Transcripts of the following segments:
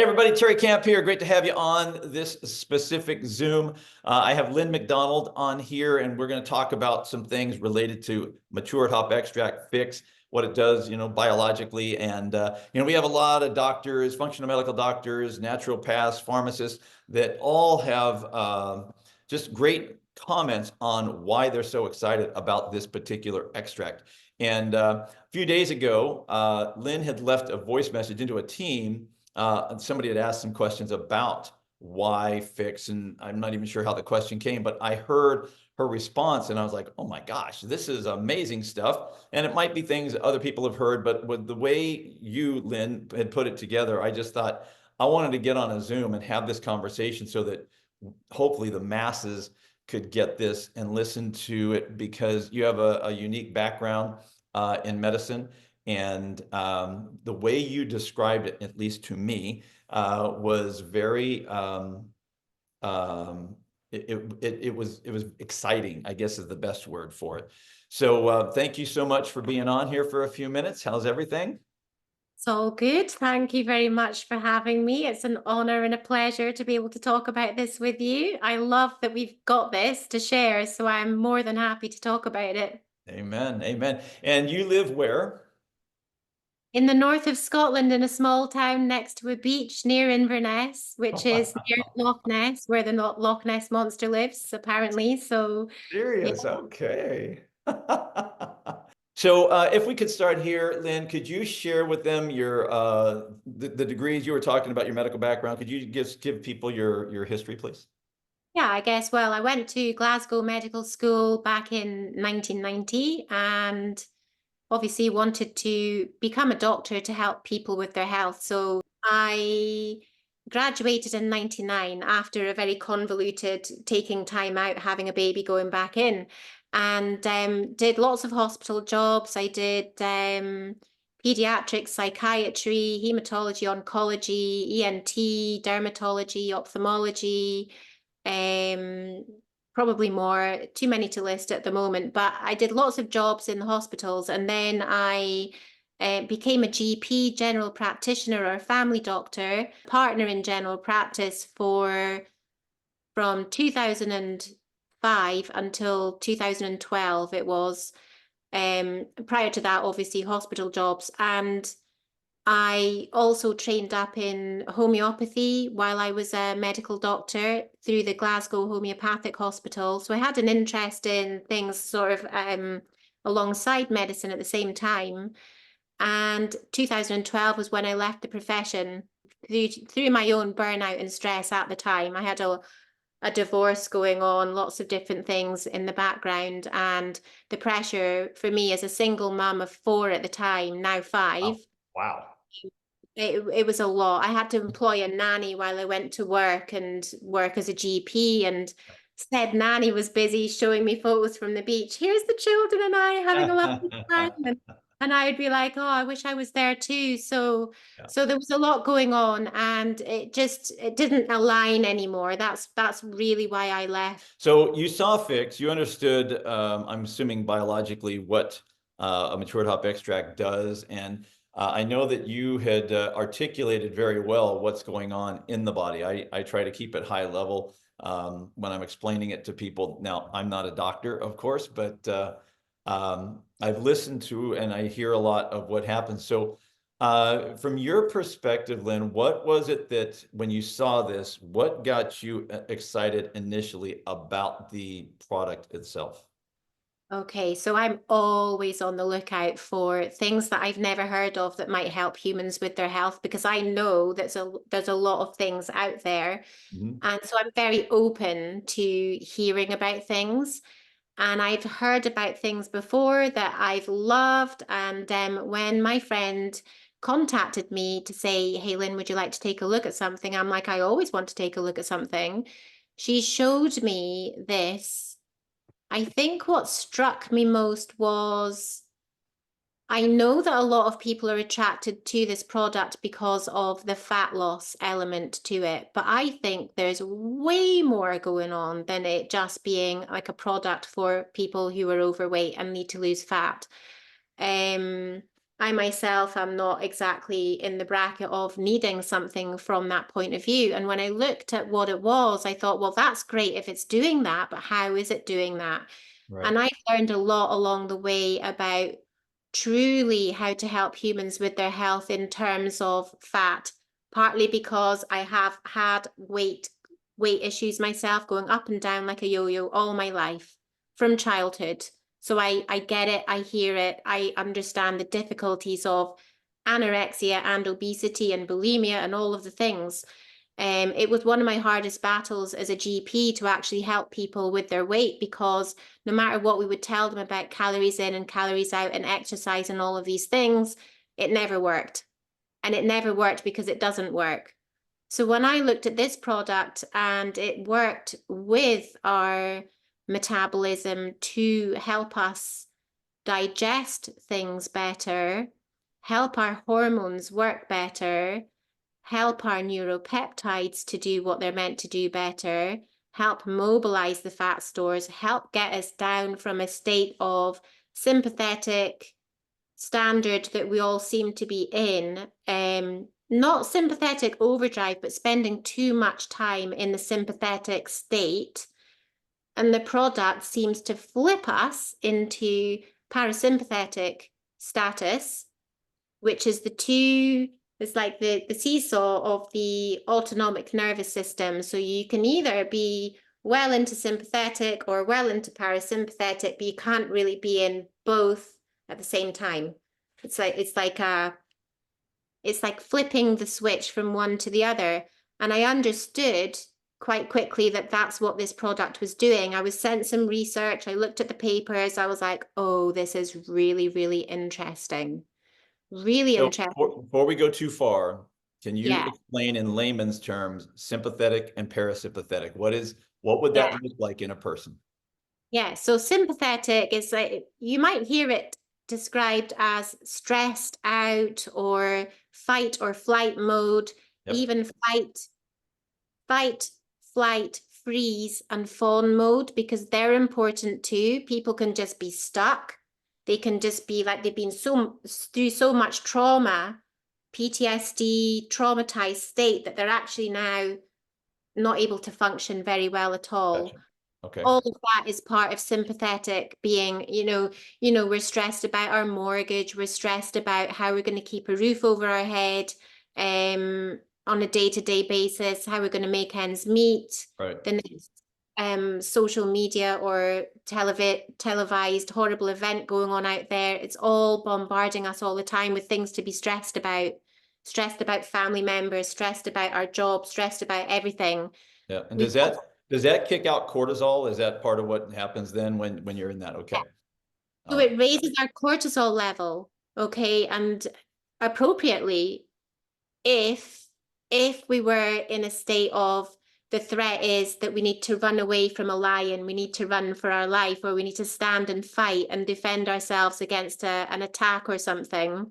Hey everybody, Tere Kampe here. Great to have you on this specific Zoom. I have Lynn McDonald on here, and we're going to talk about some things related to Mature Hop Extract pHix, what it does, biologically. And, we have a lot of doctors, functional medical doctors, naturopaths, pharmacists that all have just great comments on why they're so excited about this particular extract. And a few days ago, Lynn had left a voice message into a team. And somebody had asked some questions about why pHix, and I'm not even sure how the question came, but I heard her response and I was like, oh my gosh, this is amazing stuff. And it might be things that other people have heard, but with the way you, Lynn, had put it together, I just thought I wanted to get on a Zoom and have this conversation so that hopefully the masses could get this and listen to it, because you have a unique background in medicine. And the way you described it, at least to me, was very it was exciting, I guess is the best word for it. So thank you so much for being on here for a few minutes. How's everything? It's all good. Thank you very much for having me. It's an honor and a pleasure to be able to talk about this with you. I love that we've got this to share, so I'm more than happy to talk about it. Amen. Amen. And you live where? In the north of Scotland, in a small town next to a beach near Inverness, which is near Loch Ness, where the Loch Ness monster lives, apparently. So, yeah. Serious. Okay. So if we could start here, Lynn, could you share with them your the degrees you were talking about, your medical background? Could you just give people your history, please? Yeah, I guess. Well, I went to Glasgow Medical School back in 1990 and obviously wanted to become a doctor to help people with their health. So I graduated in 99 after a very convoluted taking time out, having a baby, going back in, and did lots of hospital jobs. I did pediatrics, psychiatry, hematology, oncology, ENT, dermatology, ophthalmology, um, probably more, too many to list at the moment, but I did lots of jobs in the hospitals. And then I became a GP, general practitioner, or a family doctor, partner in general practice from 2005 until 2012 it was. Prior to that, obviously, hospital jobs. And I also trained up in homeopathy while I was a medical doctor through the Glasgow Homeopathic Hospital. So I had an interest in things sort of alongside medicine at the same time. And 2012 was when I left the profession through my own burnout and stress at the time. I had a divorce going on, lots of different things in the background, and the pressure for me as a single mum of 4 at the time, now 5. Wow. Wow. It was a lot. I had to employ a nanny while I went to work and work as a GP, and said nanny was busy showing me photos from the beach. Here's the children and I having a lovely time. And I would be like, oh, I wish I was there too. So Yeah. so there was a lot going on, and it didn't align anymore. That's really why I left. So you saw pHix, you understood, I'm assuming biologically, what a matured hop extract does. And I know that you had articulated very well what's going on in the body. I try to keep it high level when I'm explaining it to people. Now, I'm not a doctor, of course, but I've listened to and I hear a lot of what happens. So from your perspective, Lynn, what was it that when you saw this, what got you excited initially about the product itself? Okay, so I'm always on the lookout for things that I've never heard of that might help humans with their health, because I know there's a lot of things out there. Mhm. And so I'm very open to hearing about things. And I've heard about things before that I've loved. And when my friend contacted me to say, hey, Lynn, would you like to take a look at something? I'm like, I always want to take a look at something. She showed me this. I think what struck me most was I know that a lot of people are attracted to this product because of the fat loss element to it, but I think there's way more going on than it just being like a product for people who are overweight and need to lose fat. Um, I myself am not exactly in the bracket of needing something from that point of view. And when I looked at what it was, I thought, well, that's great if it's doing that, but how is it doing that? Right. And I've learned a lot along the way about truly how to help humans with their health in terms of fat, partly because I have had weight issues myself, going up and down like a yo-yo all my life from childhood. So I get it, I hear it, I understand the difficulties of anorexia and obesity and bulimia and all of the things. It was one of my hardest battles as a GP to actually help people with their weight, because no matter what we would tell them about calories in and calories out and exercise and all of these things, it never worked. And it never worked because it doesn't work. So when I looked at this product and it worked with our metabolism to help us digest things better, help our hormones work better, help our neuropeptides to do what they're meant to do better, help mobilize the fat stores, help get us down from a state of sympathetic standard that we all seem to be in, not sympathetic overdrive, but spending too much time in the sympathetic state. And the product seems to flip us into parasympathetic status, which is it's like the seesaw of the autonomic nervous system. So you can either be well into sympathetic or well into parasympathetic, but you can't really be in both at the same time. It's like flipping the switch from one to the other. And I understood quite quickly that that's what this product was doing. I was sent some research. I looked at the papers. I was like, oh, this is really, really interesting. Really So interesting. before we go too far, can you Yeah. explain in layman's terms sympathetic and parasympathetic? What would that Yeah. look like in a person? Yeah. So sympathetic is like, you might hear it described as stressed out or fight or flight mode, Yep. even fight, flight, freeze, and fawn mode, because they're important too. People can just be stuck. They can just be like they've been through so much trauma, PTSD, traumatized state, that they're actually now not able to function very well at all. Gotcha. Okay. All of that is part of sympathetic being, we're stressed about our mortgage, we're stressed about how we're going to keep a roof over our head, on a day-to-day basis, how we're going to make ends meet, Right. the next social media or televised horrible event going on out there. It's all bombarding us all the time with things to be stressed about family members, stressed about our job, stressed about everything. Yeah. And does that kick out cortisol? Is that part of what happens then when you're in that? Okay. So it raises our cortisol level, okay, and appropriately, if we were in a state of the threat is that we need to run away from a lion, we need to run for our life, or we need to stand and fight and defend ourselves against an attack or something,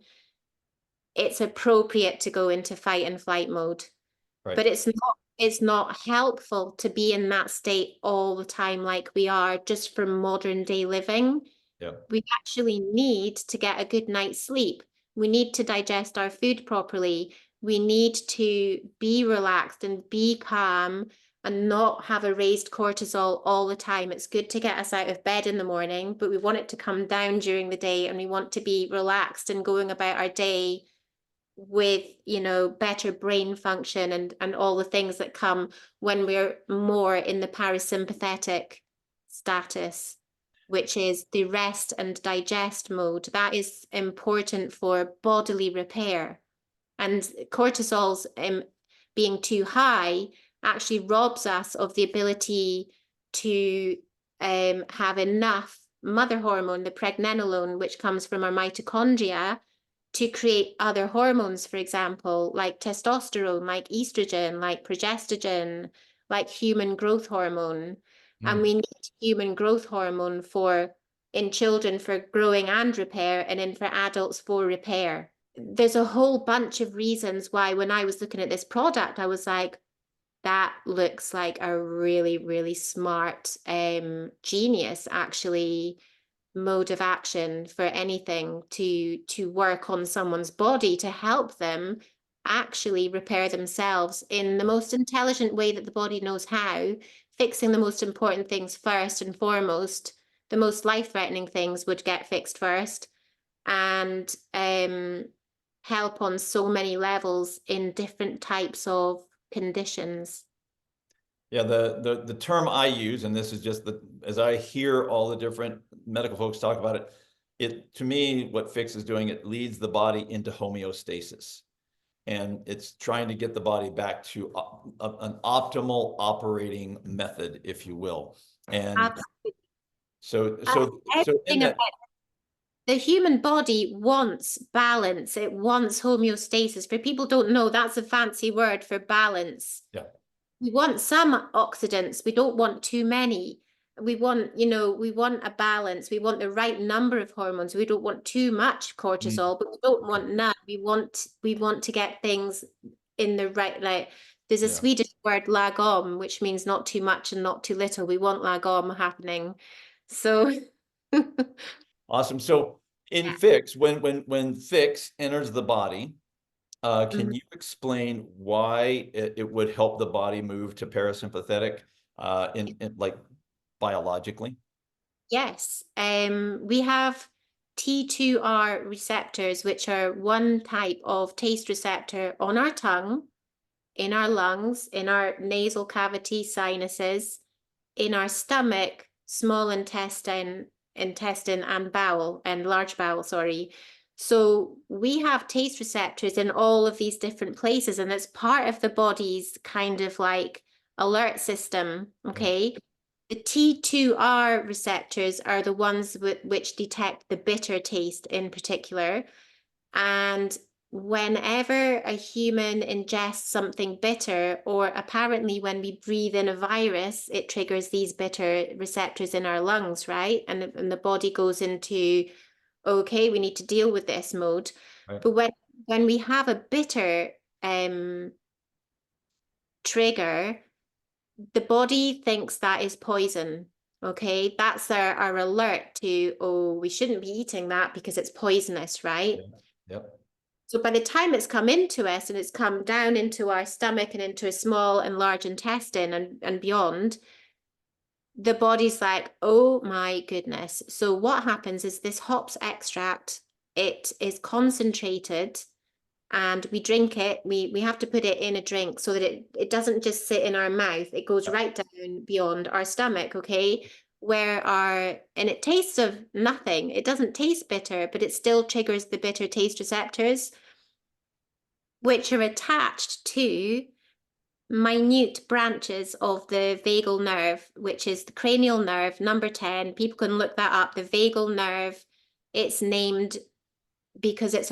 it's appropriate to go into fight and flight mode. Right. But it's not helpful to be in that state all the time like we are just for modern day living. Yeah. We actually need to get a good night's sleep. We need to digest our food properly. We need to be relaxed and be calm and not have a raised cortisol all the time. It's good to get us out of bed in the morning, but we want it to come down during the day, and we want to be relaxed and going about our day with, better brain function and all the things that come when we're more in the parasympathetic status, which is the rest and digest mode. That is important for bodily repair. And cortisol's being too high actually robs us of the ability to have enough mother hormone, the pregnenolone, which comes from our mitochondria, to create other hormones, for example, like testosterone, like estrogen, like progestogen, like human growth hormone. And we need human growth hormone in children for growing and repair, and for adults for repair. There's a whole bunch of reasons why when I was looking at this product, I was like, that looks like a really, really smart genius actually mode of action for anything to work on someone's body to help them actually repair themselves in the most intelligent way that the body knows how, fixing the most important things first and foremost. The most life-threatening things would get fixed first, and help on so many levels in different types of conditions. Yeah, the term I use, and this is just as I hear all the different medical folks talk about it, to me, what pHix is doing, it leads the body into homeostasis. And it's trying to get the body back to an optimal operating method, if you will. And Absolutely. so in Everything that, about the human body wants balance. It wants homeostasis. For people don't know, that's a fancy word for balance. yeah, We want some oxidants. We don't want too many. We want, we want a balance. We want the right number of hormones. We don't want too much cortisol, but we don't want none. We want to get things in the right, like there's a Swedish word lagom, which means not too much and not too little. We want lagom happening. So awesome. So in pHix, when pHix enters the body, can you explain why it would help the body move to parasympathetic in like biologically? Yes, we have T2R receptors, which are one type of taste receptor on our tongue, in our lungs, in our nasal cavity, sinuses, in our stomach, small intestine, and bowel, and large bowel, sorry. So we have taste receptors in all of these different places, and it's part of the body's kind of like alert system, okay? The T2R receptors are the ones which detect the bitter taste in particular. And whenever a human ingests something bitter, or apparently when we breathe in a virus, it triggers these bitter receptors in our lungs, right? And the body goes into, okay, we need to deal with this mode. Right. But when we have a bitter trigger, the body thinks that is poison. Okay, that's our alert to, oh, we shouldn't be eating that because it's poisonous, right? Yep. So by the time it's come into us and it's come down into our stomach and into a small and large intestine and beyond, the body's like, oh my goodness. So what happens is this hops extract, it is concentrated, and we drink it. We have to put it in a drink so that it doesn't just sit in our mouth. It goes right down beyond our stomach, okay? And it tastes of nothing. It doesn't taste bitter, but it still triggers the bitter taste receptors, which are attached to minute branches of the vagal nerve, which is the cranial nerve, number 10. People can look that up. The vagal nerve, it's named because it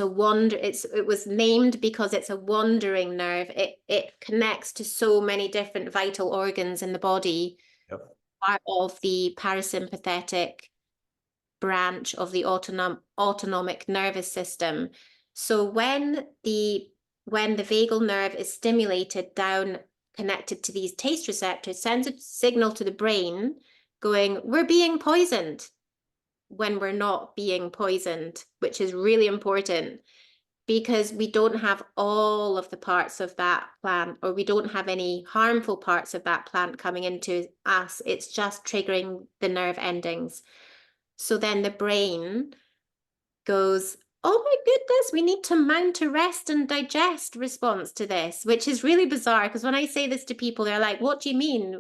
was named because it's a wandering nerve. It connects to so many different vital organs in the body. Yep. Part of the parasympathetic branch of the autonomic nervous system. So when the vagal nerve is stimulated down, connected to these taste receptors, sends a signal to the brain going, we're being poisoned, when we're not being poisoned, which is really important because we don't have all of the parts of that plant, or we don't have any harmful parts of that plant coming into us. It's just triggering the nerve endings. So then the brain goes, oh my goodness, we need to mount a rest and digest response to this, which is really bizarre because when I say this to people, they're like, what do you mean?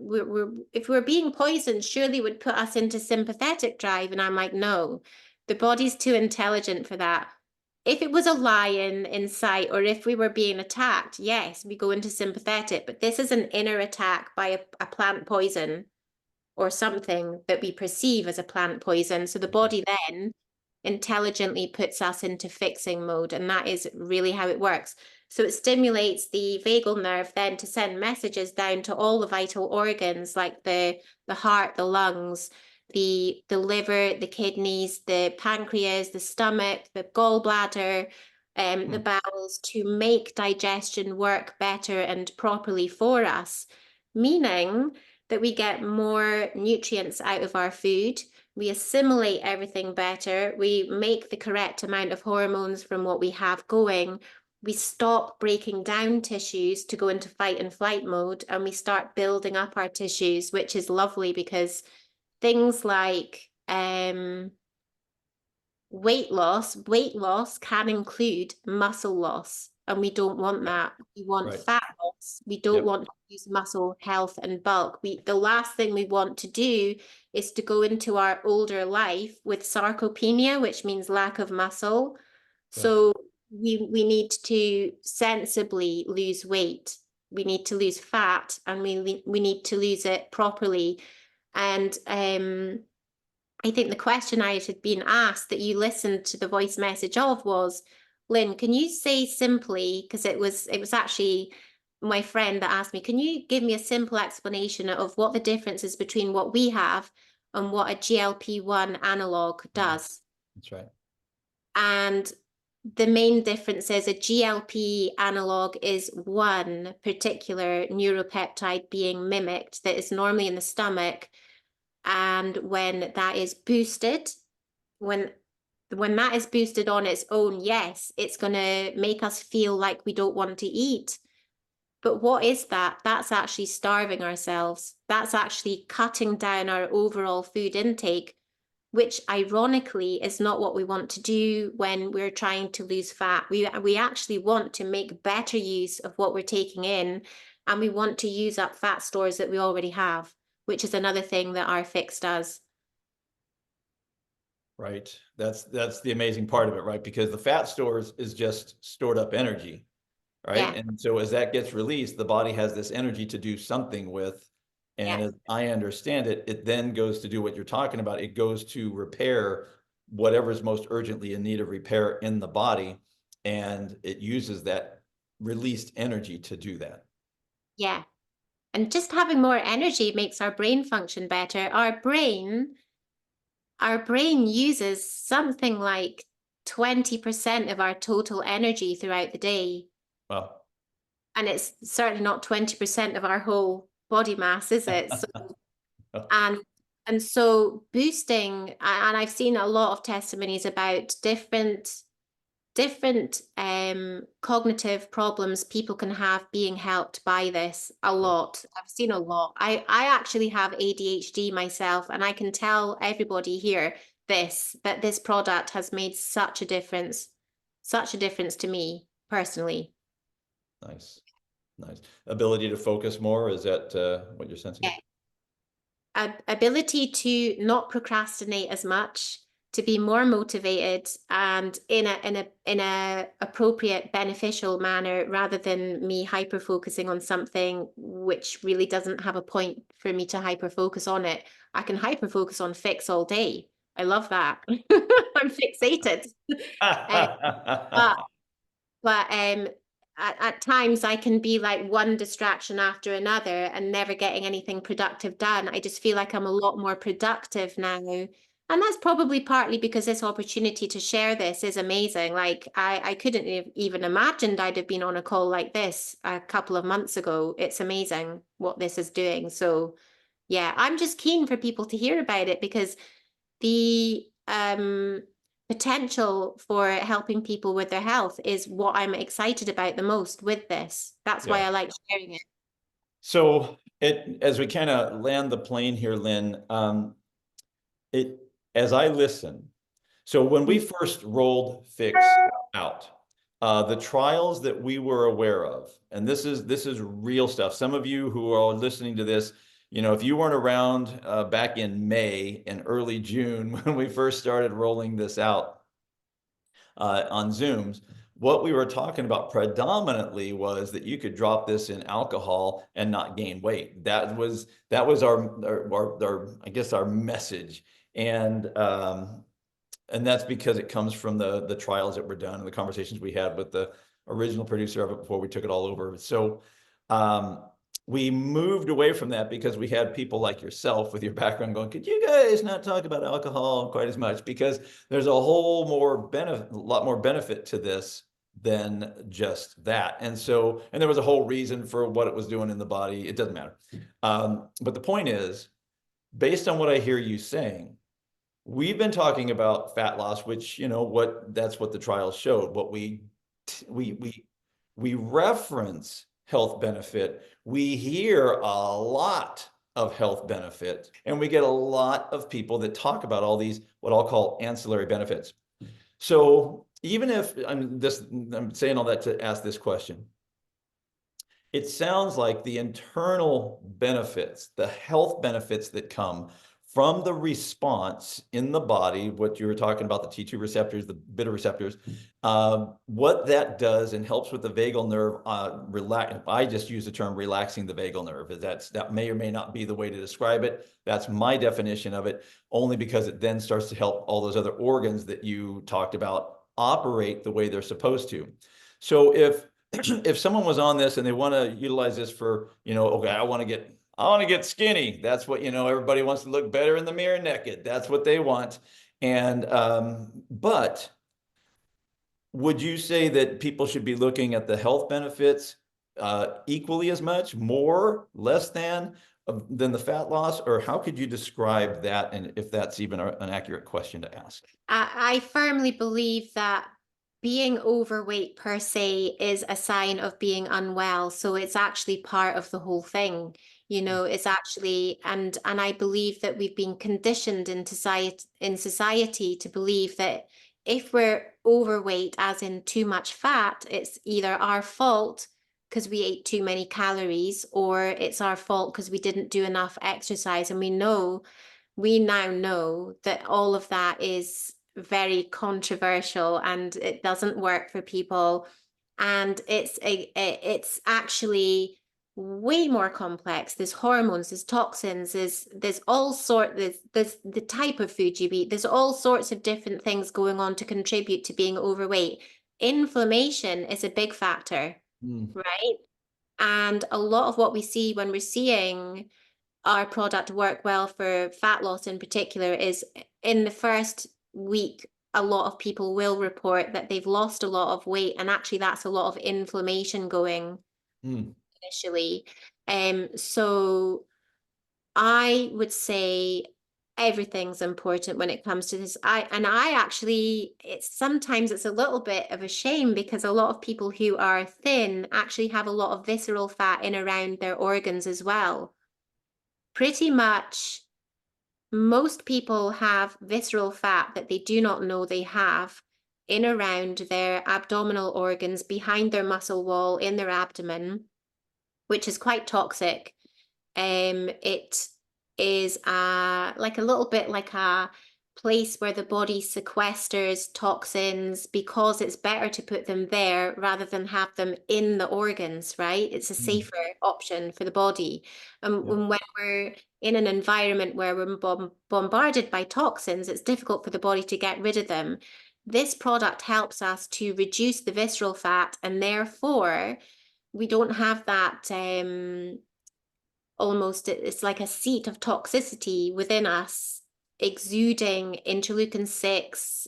If we're being poisoned, surely it would put us into sympathetic drive. And I'm like, no, the body's too intelligent for that. If it was a lion in sight, or if we were being attacked, yes, we go into sympathetic, but this is an inner attack by a plant poison or something that we perceive as a plant poison. So the body then intelligently puts us into fixing mode, and that is really how it works. So it stimulates the vagal nerve then to send messages down to all the vital organs like the heart, the lungs, the liver, the kidneys, the pancreas, the stomach, the gallbladder, the bowels, to make digestion work better and properly for us, meaning that we get more nutrients out of our food, we assimilate everything better, we make the correct amount of hormones from what we have going, we stop breaking down tissues to go into fight and flight mode, and we start building up our tissues, which is lovely because things like weight loss can include muscle loss, and we don't want that. We want Right. fat loss. We don't Yep. want to use muscle health and bulk. The last thing we want to do is to go into our older life with sarcopenia, which means lack of muscle. Yeah. So we need to sensibly lose weight. We need to lose fat, and we need to lose it properly. And I think the question I had been asked that you listened to the voice message of was, Lynn, can you say simply, because it was actually my friend that asked me, can you give me a simple explanation of what the difference is between what we have and what a GLP-1 analog does? That's right. And the main difference is a GLP analog is one particular neuropeptide being mimicked that is normally in the stomach. And when that is boosted, when that is boosted on its own, yes, it's going to make us feel like we don't want to eat. But what is that? That's actually starving ourselves. That's actually cutting down our overall food intake, which ironically is not what we want to do when we're trying to lose fat. We actually want to make better use of what we're taking in, and we want to use up fat stores that we already have, which is another thing that our pHix does. Right. That's the amazing part of it, right? Because the fat stores is just stored up energy, right? Yeah. And so as that gets released, the body has this energy to do something with. And Yes. as I understand it, it then goes to do what you're talking about. It goes to repair whatever is most urgently in need of repair in the body. And it uses that released energy to do that. Yeah. And just having more energy makes our brain function better. Our brain uses something like 20% of our total energy throughout the day. Well, And it's certainly not 20% of our whole body mass, is it? So, and so boosting, and I've seen a lot of testimonies about different cognitive problems people can have being helped by this. A lot. I've seen a lot. I actually have ADHD myself, and I can tell everybody here that this product has made such a difference to me personally. nice. Nice. Ability to focus more, is that what you're sensing? Ability to not procrastinate as much, to be more motivated, and in a appropriate, beneficial manner, rather than me hyper focusing on something which really doesn't have a point for me to hyper focus on it. I can hyper focus on pHix all day. I love that. I'm fixated. But at times I can be like one distraction after another and never getting anything productive done. I just feel like I'm a lot more productive now. And that's probably partly because this opportunity to share this is amazing. Like I couldn't even imagined I'd have been on a call like this a couple of months ago. It's amazing what this is doing. So yeah, I'm just keen for people to hear about it, because the potential for helping people with their health is what I'm excited about the most with this. That's why I like sharing it. So as we kind of land the plane here, Lynn, as I listen, so when we first rolled pHix out, the trials that we were aware of, and this is real stuff. Some of you who are listening to this, you know, if you weren't around back in May and early June when we first started rolling this out on Zooms, what we were talking about predominantly was that you could drop this in alcohol and not gain weight. That was our I guess our message, and that's because it comes from the trials that were done and the conversations we had with the original producer of it before we took it all over. So we moved away from that because we had people like yourself with your background going, could you guys not talk about alcohol quite as much? Because there's a whole lot more benefit to this than just that. And so, and there was a whole reason for what it was doing in the body. It doesn't matter. But the point is, based on what I hear you saying, we've been talking about fat loss, which, you know, that's what the trials showed. What we reference health benefit. We hear a lot of health benefit, and we get a lot of people that talk about all these, what I'll call ancillary benefits. So even if I'm saying all that to ask this question, it sounds like the internal benefits, the health benefits that come from the response in the body, what you were talking about, the T2 receptors, the beta receptors, what that does and helps with the vagal nerve, I just use the term relaxing the vagal nerve. That may or may not be the way to describe it. That's my definition of it, only because it then starts to help all those other organs that you talked about operate the way they're supposed to. So if someone was on this and they want to utilize this for, you know, okay, I want to get skinny. That's what, you know, everybody wants to look better in the mirror naked. That's what they want. And, but would you say that people should be looking at the health benefits equally as much, more, less than the fat loss? Or how could you describe that? And if that's even an accurate question to ask? I firmly believe that being overweight per se is a sign of being unwell. So it's actually part of the whole thing. You know, it's actually, and I believe that we've been conditioned in society to believe that if we're overweight, as in too much fat, it's either our fault because we ate too many calories, or it's our fault because we didn't do enough exercise. And we now know that all of that is very controversial and it doesn't work for people. And it's actually way more complex. There's hormones, there's toxins, there's all there's the type of food you eat. There's all sorts of different things going on to contribute to being overweight. Inflammation is a big factor, right? And a lot of what we see when we're seeing our product work well for fat loss in particular is in the first week, a lot of people will report that they've lost a lot of weight, and actually that's a lot of inflammation going initially. So I would say everything's important when it comes to this. I actually, sometimes it's a little bit of a shame because a lot of people who are thin actually have a lot of visceral fat in around their organs as well. Pretty much most people have visceral fat that they do not know they have in around their abdominal organs, behind their muscle wall, in their abdomen, which is quite toxic. It is like a little bit like a place where the body sequesters toxins because it's better to put them there rather than have them in the organs, right? It's a safer option for the body. When we're in an environment where we're bombarded by toxins, it's difficult for the body to get rid of them. This product helps us to reduce the visceral fat, and therefore we don't have that almost, it's like a seat of toxicity within us, exuding interleukin-6,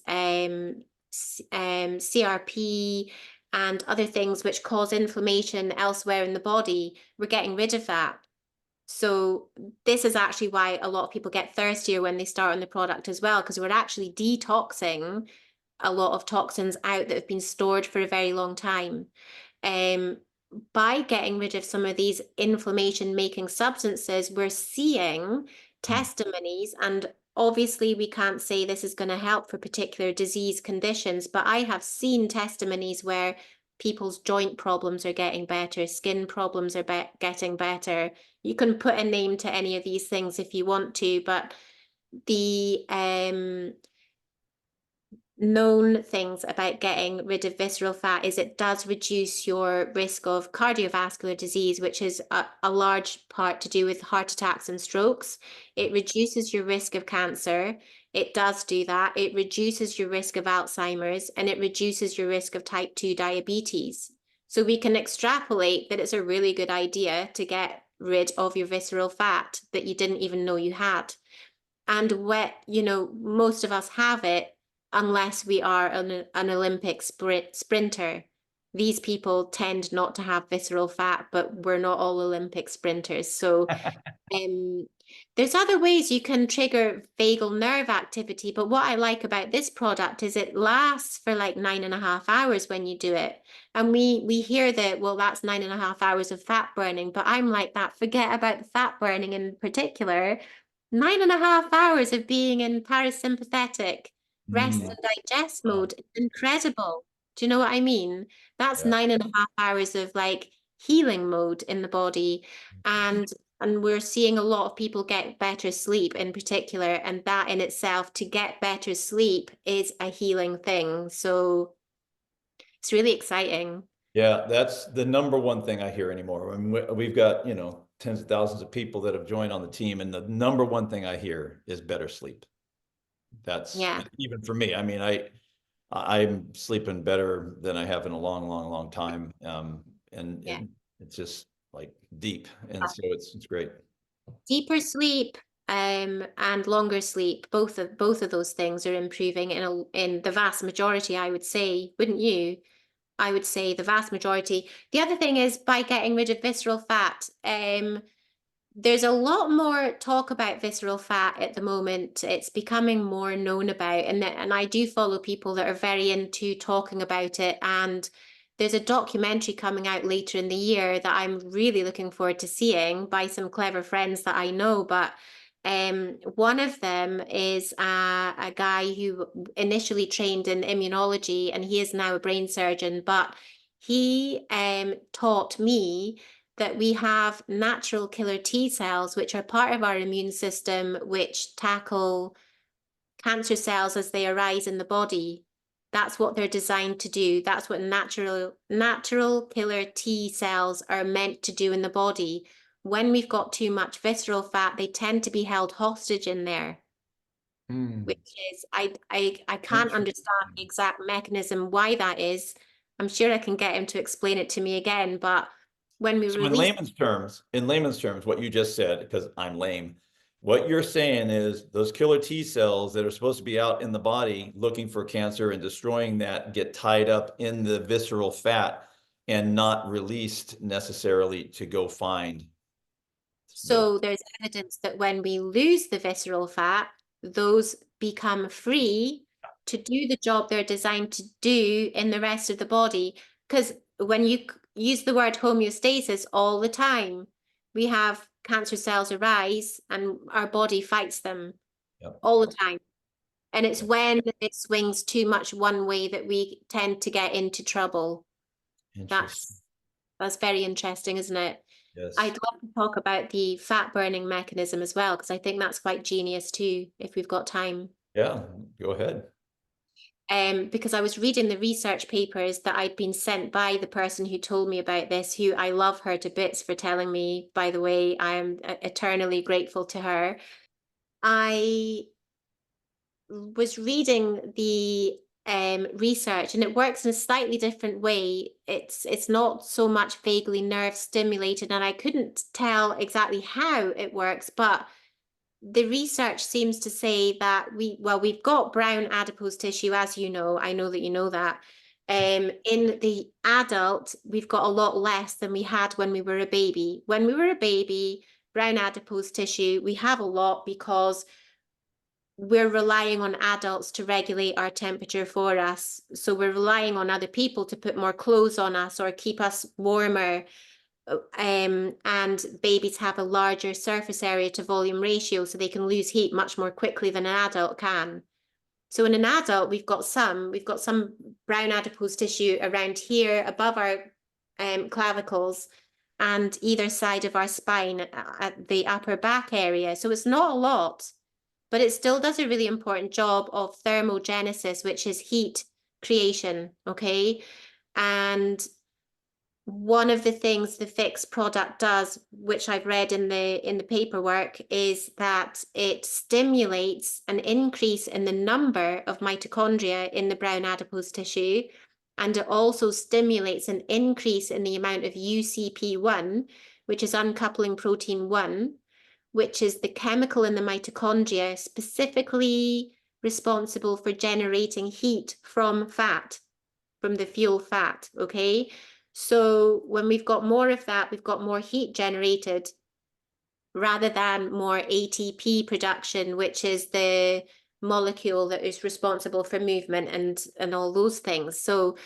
CRP, and other things which cause inflammation elsewhere in the body. We're getting rid of that. So this is actually why a lot of people get thirstier when they start on the product as well, because we're actually detoxing a lot of toxins out that have been stored for a very long time. By getting rid of some of these inflammation-making substances, we're seeing testimonies, and obviously we can't say this is going to help for particular disease conditions, but I have seen testimonies where people's joint problems are getting better, skin problems are getting better. You can put a name to any of these things if you want to, but the known things about getting rid of visceral fat is it does reduce your risk of cardiovascular disease, which is a large part to do with heart attacks and strokes. It reduces your risk of cancer. It does do that. It reduces your risk of Alzheimer's, and it reduces your risk of type 2 diabetes. So we can extrapolate that it's a really good idea to get rid of your visceral fat that you didn't even know you had. And most of us have it, unless we are an Olympic sprinter. These people tend not to have visceral fat, but we're not all Olympic sprinters. So There's other ways you can trigger vagal nerve activity, but what I like about this product is it lasts for like 9.5 hours when you do it. And we hear that, well, that's 9.5 hours of fat burning, but I'm like that. Forget about the fat burning in particular. 9.5 hours of being in parasympathetic rest Mm, and digest wow. mode. It's incredible. Do you know what I mean? That's Yeah. 9.5 hours of like healing mode in the body. And we're seeing a lot of people get better sleep in particular, and that in itself, to get better sleep is a healing thing. So it's really exciting. Yeah, that's the number one thing I hear anymore. I mean, we've got, tens of thousands of people that have joined on the team, and the number one thing I hear is better sleep. That's Yeah, even for me. I mean, I'm sleeping better than I have in a long, long, long time. And yeah. it's just like deep. And so it's great. Deeper sleep, and longer sleep, both of those things are improving in the vast majority, I would say, wouldn't you? I would say the vast majority. The other thing is by getting rid of visceral fat, there's a lot more talk about visceral fat at the moment. It's becoming more known about, and I do follow people that are very into talking about it. And there's a documentary coming out later in the year that I'm really looking forward to seeing by some clever friends that I know. But one of them is a guy who initially trained in immunology, and he is now a brain surgeon. But he taught me that we have natural killer T cells, which are part of our immune system, which tackle cancer cells as they arise in the body. That's what they're designed to do. That's what natural killer T cells are meant to do in the body. When we've got too much visceral fat, they tend to be held hostage in there, Mm. which is I can't understand the Interesting. exact mechanism why that is. I'm sure I can get him to explain it to me again, but when we So release in layman's terms, what you just said, because I'm lame, what you're saying is those killer T cells that are supposed to be out in the body looking for cancer and destroying that get tied up in the visceral fat and not released necessarily to go find the. So there's evidence that when we lose the visceral fat, those become free to do the job they're designed to do in the rest of the body. Because when you use the word homeostasis all the time, we have cancer cells arise and our body fights them Yep. all the time. And it's Yep. when it swings too much one way that we tend to get into trouble. Interesting. That's very interesting, isn't it? Yes. I'd love to talk about the fat burning mechanism as well, because I think that's quite genius too, if we've got time. Yeah, go ahead. Because I was reading the research papers that I'd been sent by the person who told me about this, who I love her to bits for telling me, by the way, I am eternally grateful to her. I was reading the research, and it works in a slightly different way. It's not so much vaguely nerve stimulated, and I couldn't tell exactly how it works, but the research seems to say that we've got brown adipose tissue, as you know. I know that you know that. In the adult, we've got a lot less than we had when we were a baby. When we were a baby, brown adipose tissue, we have a lot because we're relying on adults to regulate our temperature for us. So we're relying on other people to put more clothes on us or keep us warmer. And babies have a larger surface area to volume ratio, so they can lose heat much more quickly than an adult can. So in an adult, we've got some brown adipose tissue around here above our clavicles and either side of our spine at the upper back area. So it's not a lot, but it still does a really important job of thermogenesis, which is heat creation, okay? And one of the things the pHix product does, which I've read in the paperwork, is that it stimulates an increase in the number of mitochondria in the brown adipose tissue, and it also stimulates an increase in the amount of UCP1, which is uncoupling protein 1, which is the chemical in the mitochondria specifically responsible for generating heat from fat, from the fuel fat, okay? So when we've got more of that, we've got more heat generated. rather than more ATP production, which is the molecule that is responsible for movement and all those things. So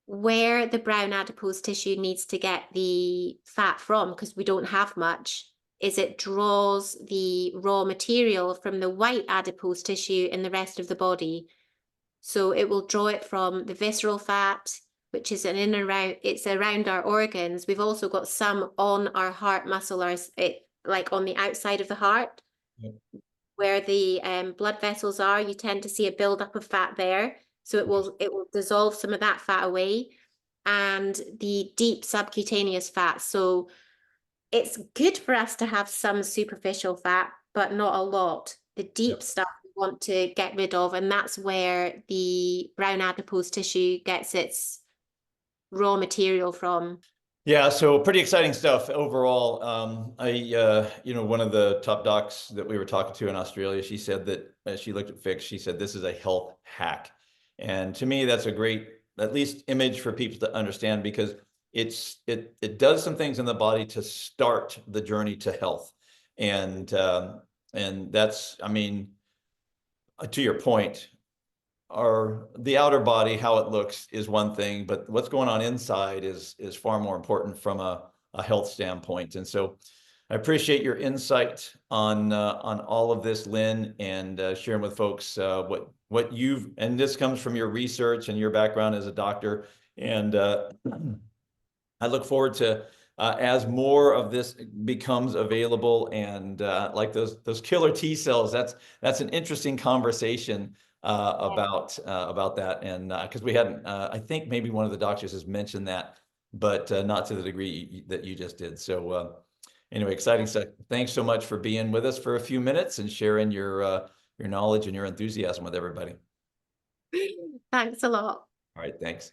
where the brown adipose tissue needs to get the fat from, because we don't have much, is it draws the raw material from the white adipose tissue in the rest of the body. So it will draw it from the visceral fat, which is it's around our organs. We've also got some on our heart muscle, like on the outside of the heart. Yep. Where the blood vessels are, you tend to see a buildup of fat there. So it will dissolve some of that fat away, and the deep subcutaneous fat. So it's good for us to have some superficial fat, but not a lot. The deep stuff we want to get rid of, and that's where the brown adipose tissue gets its raw material from. Yeah, so pretty exciting stuff overall. One of the top docs that we were talking to in Australia, she said that as she looked at pHix, she said this is a health hack. And to me, that's a great, at least, image for people to understand, because it does some things in the body to start the journey to health. And that's, I mean, to your point, the outer body, how it looks, is one thing, but what's going on inside is far more important from a health standpoint. And so I appreciate your insight on all of this, Lynn, and sharing with folks what you've, and this comes from your research and your background as a doctor. And I look forward to as more of this becomes available, and like those killer T cells, that's an interesting conversation about that. And because we hadn't, I think maybe one of the doctors has mentioned that, but not to the degree that you just did. So anyway, exciting stuff. Thanks so much for being with us for a few minutes and sharing your knowledge and your enthusiasm with everybody. Thanks a lot. All right, thanks.